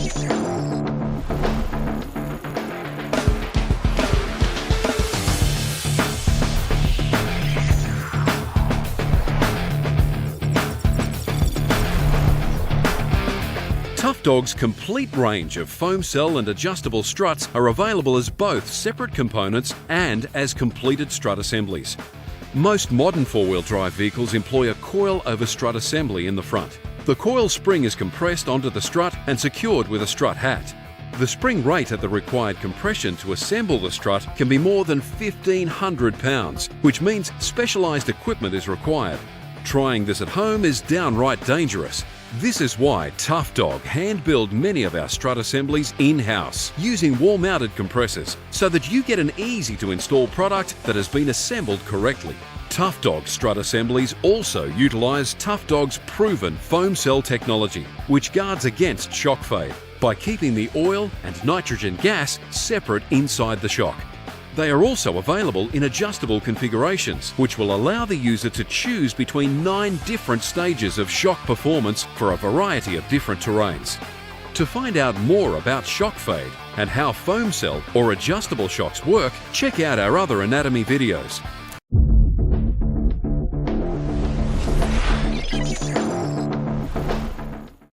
Tough Dog's complete range of foam cell and adjustable struts are available as both separate components and as completed strut assemblies. Most modern four-wheel drive vehicles employ a coil over strut assembly in the front. The coil spring is compressed onto the strut and secured with a strut hat. The spring rate at the required compression to assemble the strut can be more than 1,500 pounds, which means specialised equipment is required. Trying this at home is downright dangerous. This is why Tough Dog hand-build many of our strut assemblies in-house, using wall-mounted compressors, so that you get an easy-to-install product that has been assembled correctly. Tough Dog strut assemblies also utilise Tough Dog's proven foam cell technology, which guards against shock fade by keeping the oil and nitrogen gas separate inside the shock. They are also available in adjustable configurations, which will allow the user to choose between 9 different stages of shock performance for a variety of different terrains. To find out more about shock fade and how foam cell or adjustable shocks work, check out our other anatomy videos.